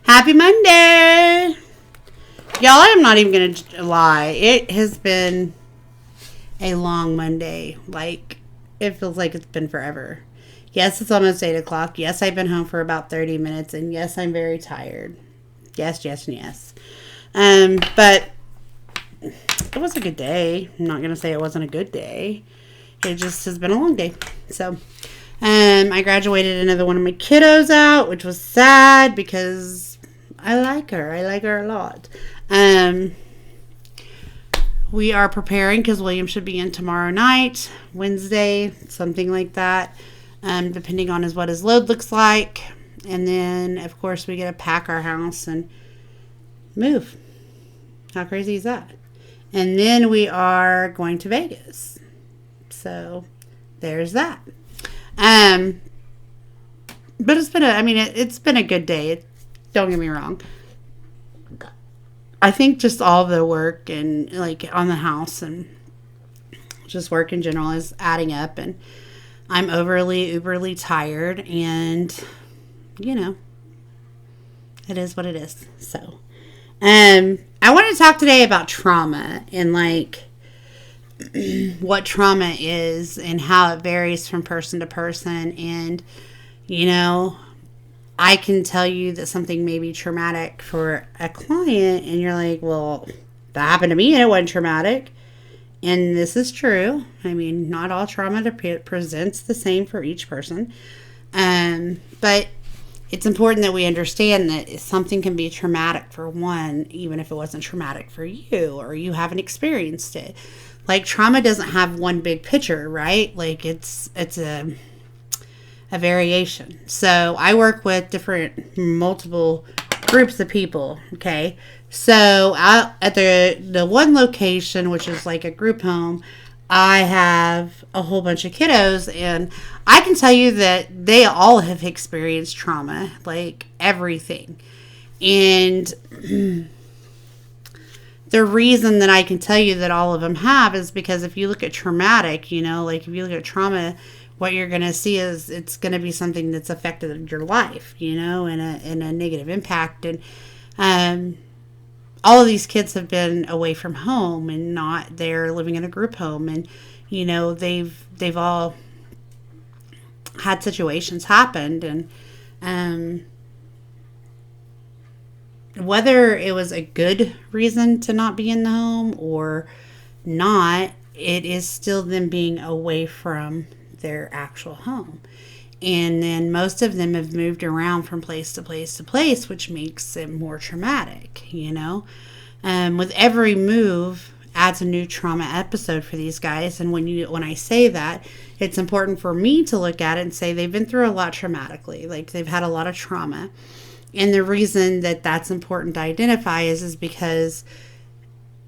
Happy Monday! Y'all, I'm not even going to lie. It has been a long Monday. Like, it feels like it's been forever. Yes, it's almost 8 o'clock. Yes, I've been home for about 30 minutes. And yes, I'm very tired. Yes, yes, and yes. But it was a good day. I'm not going to say it wasn't a good day. It just has been a long day. So, I graduated another one of my kiddos out, which was sad because I like her. I like her a lot. We are preparing because William should be in tomorrow night, Wednesday, something like that, depending on what his load looks like. And then, of course, we get to pack our house and move. How crazy is that? And then we are going to Vegas. So, there's that. But it's been it's been a good day. Don't get me wrong. I think just all the work and like on the house and just work in general is adding up, and I'm uberly tired, and it is what it is. So, I want to talk today about trauma and like what trauma is and how it varies from person to person. And I can tell you that something may be traumatic for a client, and you're like, well, that happened to me and it wasn't traumatic. And this is true. I mean, not all trauma presents the same for each person. But it's important that we understand that something can be traumatic for one, even if it wasn't traumatic for you or you haven't experienced it. Like, trauma doesn't have one big picture, right? Like, it's a variation. So I work with multiple groups of people. Okay. So out at the one location, which is like a group home, I have a whole bunch of kiddos, and I can tell you that they all have experienced trauma, like everything. And the reason that I can tell you that all of them have is because if you look at traumatic, like if you look at trauma, what you're going to see is it's going to be something that's affected your life, and a negative impact. And all of these kids have been away from home and not there living in a group home. And, they've all had situations happened. And whether it was a good reason to not be in the home or not, it is still them being away from their actual home. And then most of them have moved around from place to place to place, which makes it more traumatic, with every move adds a new trauma episode for these guys. And when I say that, it's important for me to look at it and say they've been through a lot traumatically, like they've had a lot of trauma. And the reason that that's important to identify is because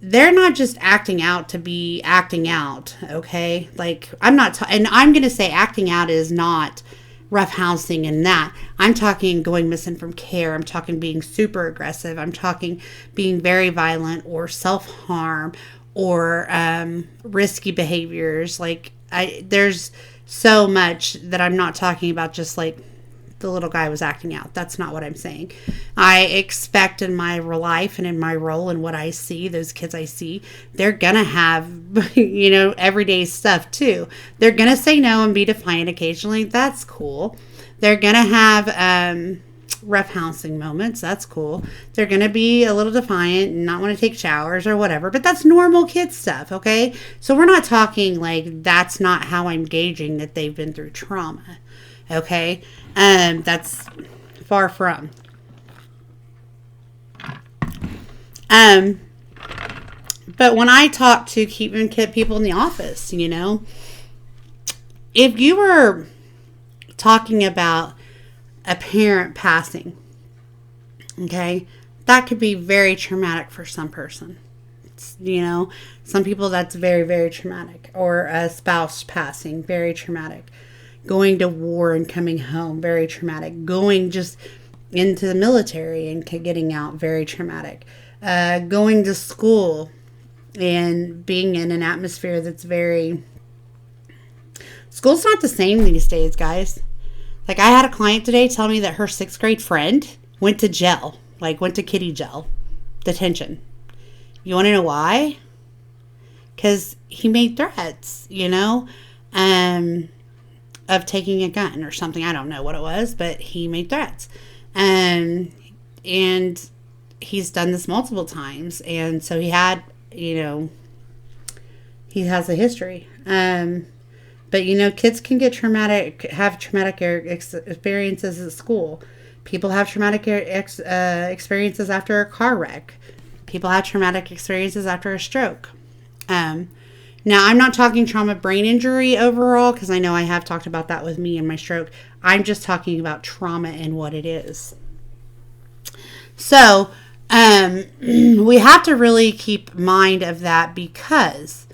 they're not just acting out to be acting out, okay? Like, I'm going to say acting out is not roughhousing and that. I'm talking going missing from care. I'm talking being super aggressive. I'm talking being very violent or self-harm or risky behaviors. Like, there's so much that I'm not talking about just like the little guy was acting out. That's not what I'm saying. I expect in my life and in my role and what I see, those kids I see, they're going to have, everyday stuff too. They're going to say no and be defiant occasionally. That's cool. They're going to have roughhousing moments. That's cool. They're going to be a little defiant and not want to take showers or whatever, but that's normal kid stuff, okay? So we're not talking like that's not how I'm gauging that they've been through trauma. Okay, that's far from. But when I talk to keeping people in the office, if you were talking about a parent passing, okay, that could be very traumatic for some person. Some people that's very, very traumatic. Or a spouse passing, very traumatic. Going to war and coming home, very traumatic. Going just into the military and getting out, very traumatic. Going to school and being in an atmosphere that's very... School's not the same these days, guys. Like, I had a client today tell me that her 6th grade friend went to jail. like went to kitty jail, detention. You want to know why? Because he made threats, of taking a gun or something. I don't know what it was, but he made threats. And he's done this multiple times. And so he had, he has a history. But, kids can have traumatic experiences at school. People have traumatic experiences after a car wreck. People have traumatic experiences after a stroke. Now, I'm not talking trauma brain injury overall, because I know I have talked about that with me and my stroke. I'm just talking about trauma and what it is. So, we have to really keep mind of that, because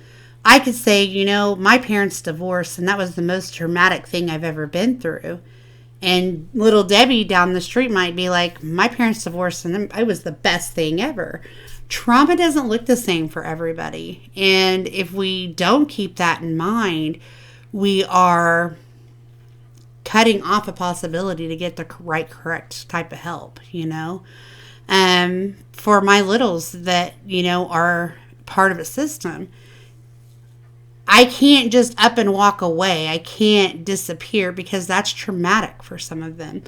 I could say, my parents divorced, and that was the most traumatic thing I've ever been through. And little Debbie down the street might be like, my parents divorced, and it was the best thing ever. Trauma doesn't look the same for everybody. And if we don't keep that in mind, we are cutting off a possibility to get the correct type of help, For my littles that, are part of a system, I can't just up and walk away. I can't disappear, because that's traumatic for some of them.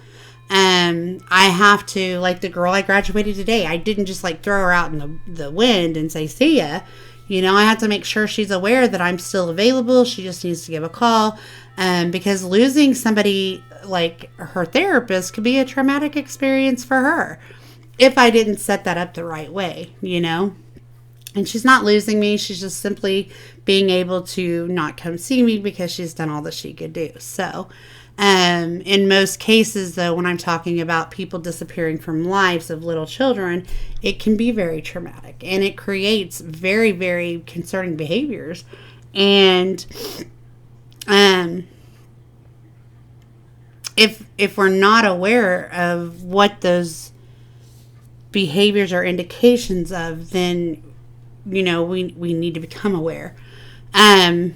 I have to, like the girl I graduated today, I didn't just throw her out in the wind and say, see ya. I have to make sure she's aware that I'm still available. She just needs to give a call. Because losing somebody like her therapist could be a traumatic experience for her if I didn't set that up the right way, And she's not losing me. She's just simply being able to not come see me because she's done all that she could do. So, in most cases, though, when I'm talking about people disappearing from lives of little children, it can be very traumatic, and it creates very, very concerning behaviors. And if we're not aware of what those behaviors are indications of, then we need to become aware. I've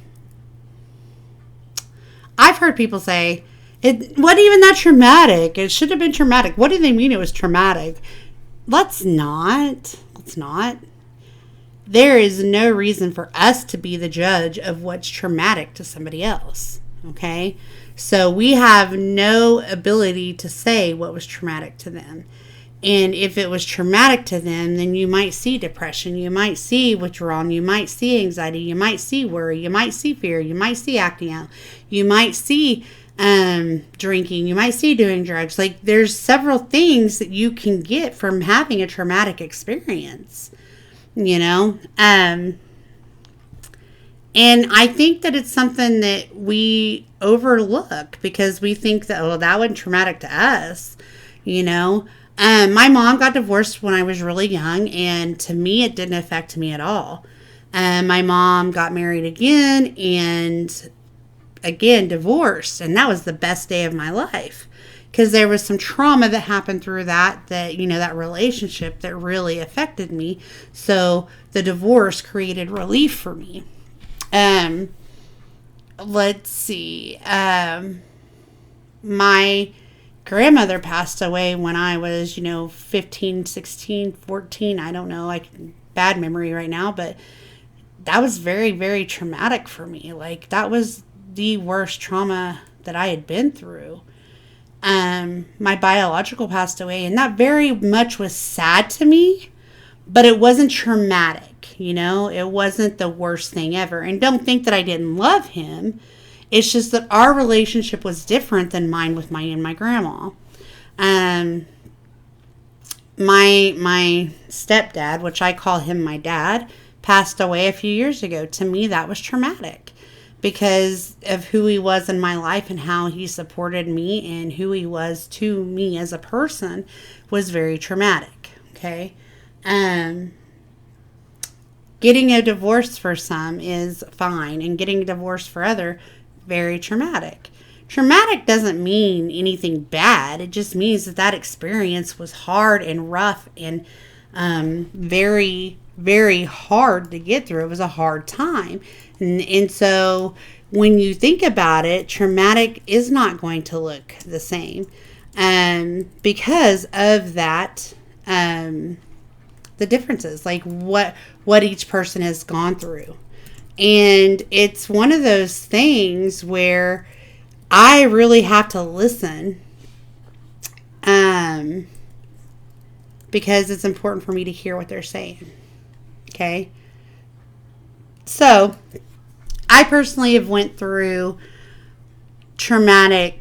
heard people say, it wasn't even that traumatic. It should have been traumatic. What do they mean it was traumatic? Let's not. There is no reason for us to be the judge of what's traumatic to somebody else. Okay? So we have no ability to say what was traumatic to them. And if it was traumatic to them, then you might see depression, you might see withdrawal, you might see anxiety, you might see worry, you might see fear, you might see acting out, you might see drinking, you might see doing drugs. There's several things that you can get from having a traumatic experience, And I think that it's something that we overlook because we think that, that wasn't traumatic to us, My mom got divorced when I was really young, and to me, it didn't affect me at all. My mom got married again, and again, divorced, and that was the best day of my life, because there was some trauma that happened through that that relationship that really affected me. So the divorce created relief for me. Let's see. My grandmother passed away when I was, 15, 16, 14. I don't know, bad memory right now, but that was very, very traumatic for me. That was the worst trauma that I had been through. My biological passed away, and that very much was sad to me, but it wasn't traumatic, it wasn't the worst thing ever. And don't think that I didn't love him. It's just that our relationship was different than mine with my grandma. My stepdad, which I call him my dad, passed away a few years ago. To me, that was traumatic because of who he was in my life and how he supported me and who he was to me as a person was very traumatic. Okay. Getting a divorce for some is fine, and getting a divorce for other, very traumatic. Traumatic doesn't mean anything bad. It just means that experience was hard and rough and very, very hard to get through. It was a hard time. And so when you think about it, traumatic is not going to look the same because of that the differences, like what each person has gone through. And it's one of those things where I really have to listen, because it's important for me to hear what they're saying. Okay. So I personally have went through trauma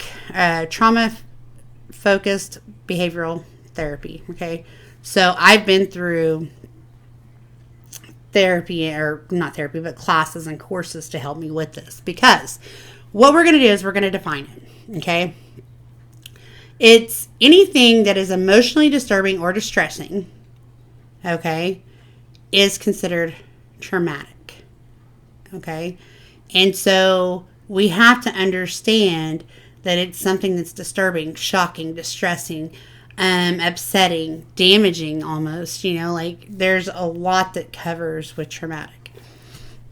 focused behavioral therapy. Okay. So I've been through therapy, or not therapy, but classes and courses to help me with this, because what we're going to do is we're going to define it. Okay. It's anything that is emotionally disturbing or distressing, okay, is considered traumatic. Okay. And so we have to understand that it's something that's disturbing, shocking, distressing, upsetting, damaging almost, like there's a lot that covers with traumatic.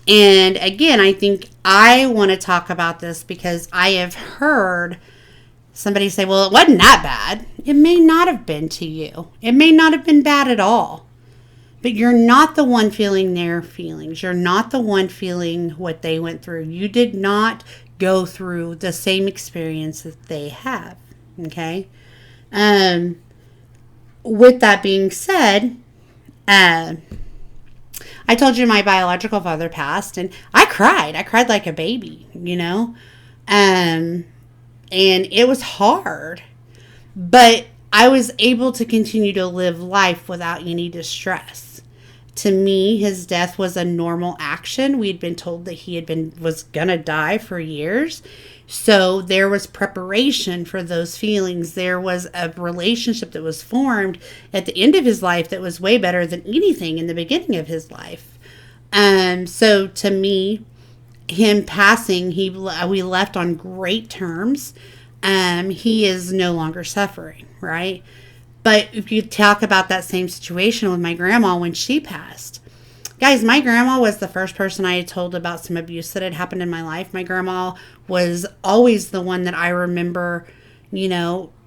And again, I think I want to talk about this because I have heard somebody say, well, it wasn't that bad. It may not have been to you. It may not have been bad at all. But you're not the one feeling their feelings. You're not the one feeling what they went through. You did not go through the same experience that they have. Okay? With that being said, I told you my biological father passed, and I cried. I cried like a baby, and it was hard, but I was able to continue to live life without any distress. To me, his death was a normal action. We'd been told that was gonna die for years. So there was preparation for those feelings. There was a relationship that was formed at the end of his life that was way better than anything in the beginning of his life. So to me, him passing, we left on great terms. He is no longer suffering, right? But if you talk about that same situation with my grandma when she passed, guys, my grandma was the first person I had told about some abuse that had happened in my life. My grandma was always the one that I remember,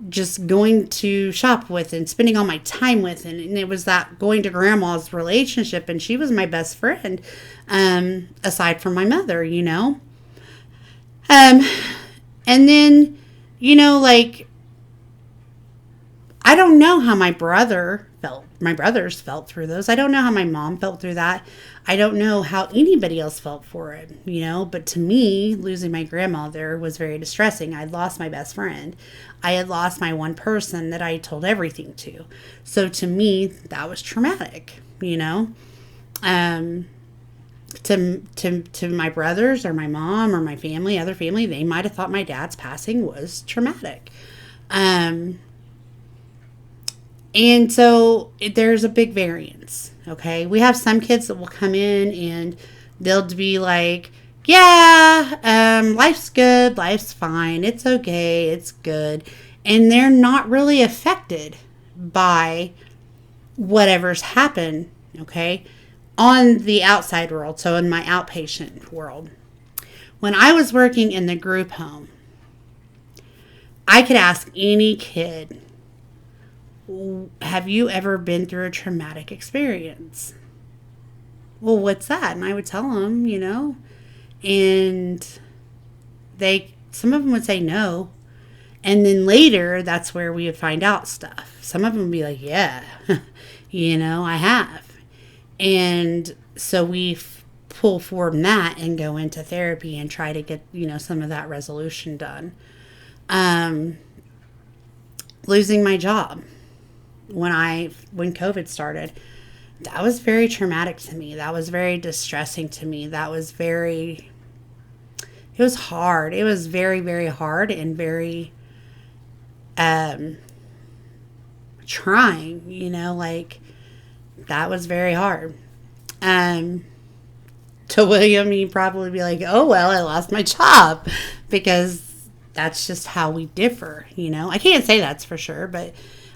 just going to shop with and spending all my time with. And it was that going to grandma's relationship. And she was my best friend, aside from my mother, And then, I don't know how my brothers felt through those. I don't know how my mom felt through that. I don't know how anybody else felt for it, But to me, losing my grandmother was very distressing. I had lost my best friend. I had lost my one person that I told everything to. So to me, that was traumatic, To my brothers or my mom or my family, other family, they might have thought my dad's passing was traumatic. And so there's a big variance, okay? We have some kids that will come in and they'll be like, yeah, life's good, life's fine, it's okay, it's good. And they're not really affected by whatever's happened, okay, on the outside world, so in my outpatient world. When I was working in the group home, I could ask any kid, have you ever been through a traumatic experience? Well, what's that? And I would tell them, and some of them would say no. And then later, that's where we would find out stuff. Some of them would be like, yeah, I have. And so we pull from that and go into therapy and try to get, some of that resolution done. Losing my job when COVID started, that was very traumatic to me. That was very distressing to me. It was hard. It was very, very hard and very trying, that was very hard. To William, he'd probably be like, oh, well, I lost my job, because that's just how we differ, I can't say that's for sure, but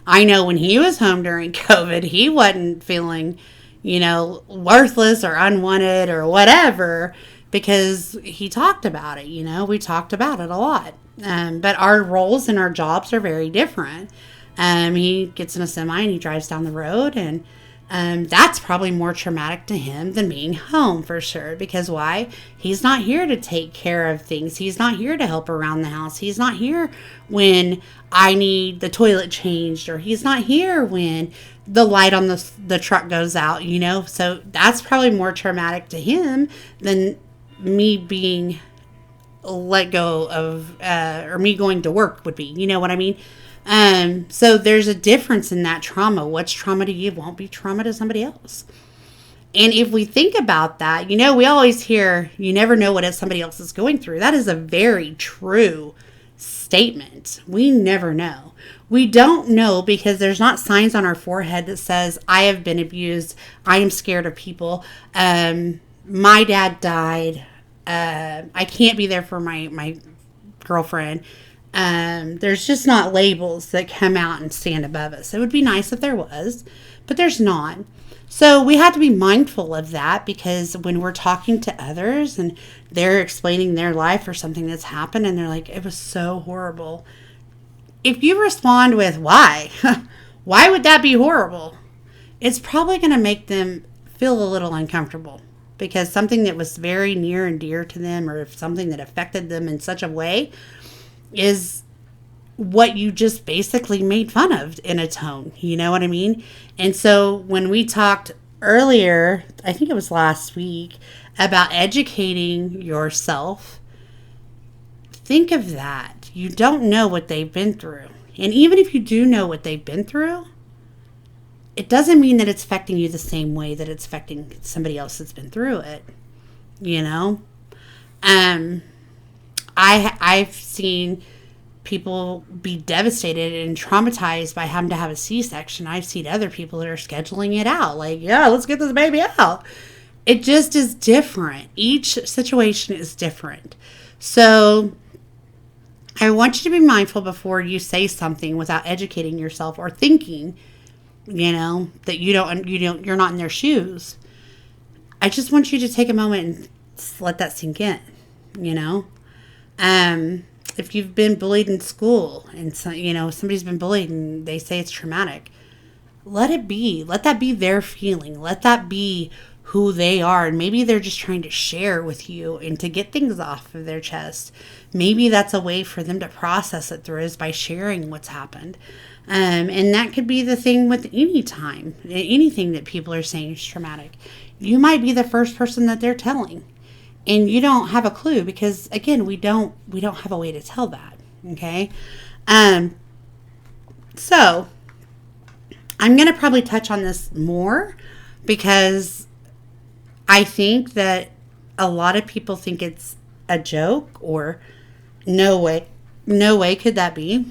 I know when he was home during COVID, he wasn't feeling, worthless or unwanted or whatever, because he talked about it, we talked about it a lot. But our roles and our jobs are very different. He gets in a semi and he drives down the road, and that's probably more traumatic to him than being home, for sure. Because why? He's not here to take care of things. He's not here to help around the house. He's not here when I need the toilet changed, or he's not here when the light on the truck goes out, So that's probably more traumatic to him than me being let go of, or me going to work would be. You know what I mean? So there's a difference in that trauma. What's trauma to you won't be trauma to somebody else. And if we think about that, we always hear, you never know what somebody else is going through. That is a very true statement. We never know. We don't know because there's not signs on our forehead that says, I have been abused. I am scared of people. My dad died. I can't be there for my girlfriend. There's just not labels that come out and stand above us. It would be nice if there was, but there's not. So we have to be mindful of that, because when we're talking to others and they're explaining their life or something that's happened and they're like, it was so horrible. If you respond with, why? Why would that be horrible? It's probably going to make them feel a little uncomfortable, because something that was very near and dear to them, or if something that affected them in such a way, is what you just basically made fun of in a tone. You know what I mean? And so when we talked earlier, I think it was last week, about educating yourself, think of that. You don't know what they've been through. And even if you do know what they've been through, it doesn't mean that it's affecting you the same way that it's affecting somebody else that's been through it. I've seen people be devastated and traumatized by having to have a C-section. I've seen other people that are scheduling it out. Like, yeah, let's get this baby out. It just is different. Each situation is different. So I want you to be mindful before you say something without educating yourself or thinking, that you're not in their shoes. I just want you to take a moment and let that sink in, If you've been bullied in school and somebody's been bullied and they say it's traumatic, let it be. Let that be their feeling. Let that be who they are. And maybe they're just trying to share with you and to get things off of their chest. Maybe that's a way for them to process it through, is by sharing what's happened. And that could be the thing with anything that people are saying is traumatic. You might be the first person that they're telling. And you don't have a clue, because again, we don't have a way to tell that. Okay. So I'm going to probably touch on this more, because I think that a lot of people think it's a joke, or no way could that be.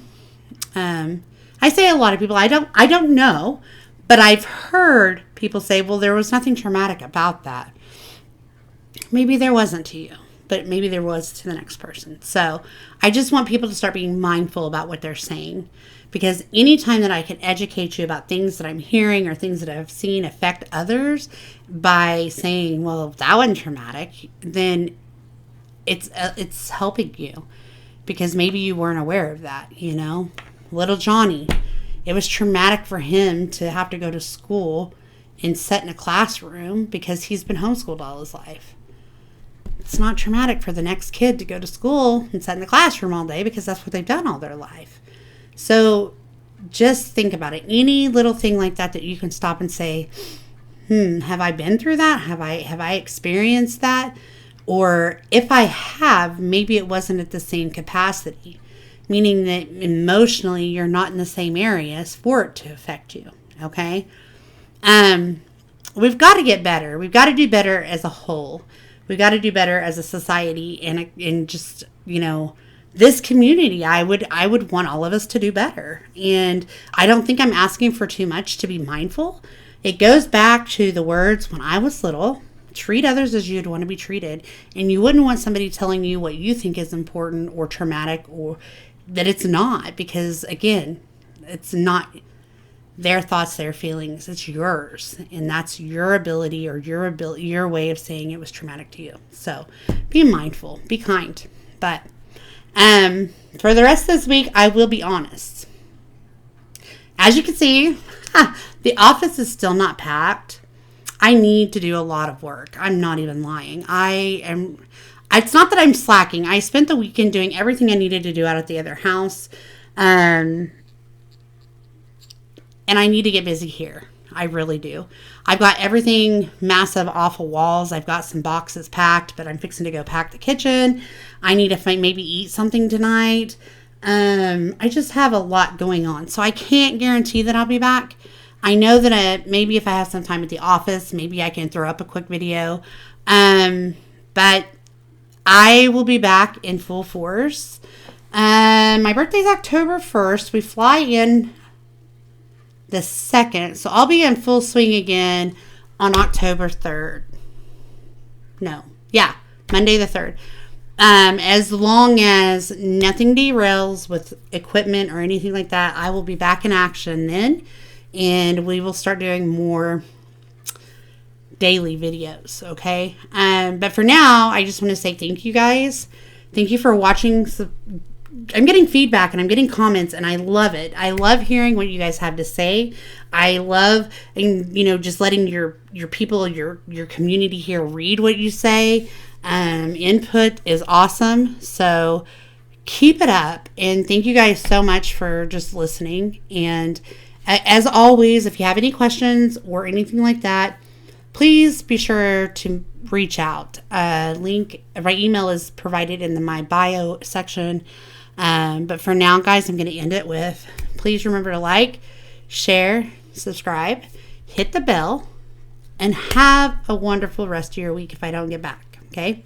I say a lot of people, I don't know, but I've heard people say, well, there was nothing traumatic about that. Maybe there wasn't to you, but maybe there was to the next person. So I just want people to start being mindful about what they're saying, because anytime that I can educate you about things that I'm hearing or things that I've seen affect others by saying, well, that wasn't traumatic, then it's helping you, because maybe you weren't aware of that. Little Johnny, it was traumatic for him to have to go to school and sit in a classroom because he's been homeschooled all his life. It's not traumatic for the next kid to go to school and sit in the classroom all day, because that's what they've done all their life. So just think about it. Any little thing like that you can stop and say, have I been through that? Have I experienced that? Or if I have, maybe it wasn't at the same capacity, meaning that emotionally you're not in the same areas for it to affect you. Okay. We've got to get better. We've got to do better as a whole. We've got to do better as a society, and just, this community. I would want all of us to do better. And I don't think I'm asking for too much to be mindful. It goes back to the words when I was little: treat others as you'd want to be treated. And you wouldn't want somebody telling you what you think is important or traumatic, or that it's not, because again, it's not their thoughts, their feelings, it's yours. And that's your ability, or your way of saying it was traumatic to you. So be mindful, be kind. But for the rest of this week, I will be honest. as you can see, the office is still not packed. I need to do a lot of work. I'm not even lying. It's not that I'm slacking. I spent the weekend doing everything I needed to do out at the other house. And I need to get busy here. I really do. I've got everything massive off of walls. I've got some boxes packed, but I'm fixing to go pack the kitchen. I need to maybe eat something tonight. I just have a lot going on. So I can't guarantee that I'll be back. I know that maybe if I have some time at the office, maybe I can throw up a quick video. But I will be back in full force. My birthday's October 1st. We fly in the 2nd. So I'll be in full swing again on October 3rd. Monday the 3rd. As long as nothing derails with equipment or anything like that, I will be back in action then. And we will start doing more daily videos, okay? But for now, I just want to say thank you guys. Thank you for watching. I'm getting feedback and I'm getting comments, and I love it. I love hearing what you guys have to say. I love, just letting your people, your community here read what you say. Input is awesome. So keep it up. And thank you guys so much for just listening. And as always, if you have any questions or anything like that, please be sure to reach out. My email is provided in my bio section. But for now, guys, I'm going to end it with, please remember to like, share, subscribe, hit the bell, and have a wonderful rest of your week if I don't get back, okay?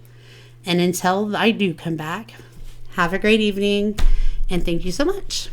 And until I do come back, have a great evening, and thank you so much.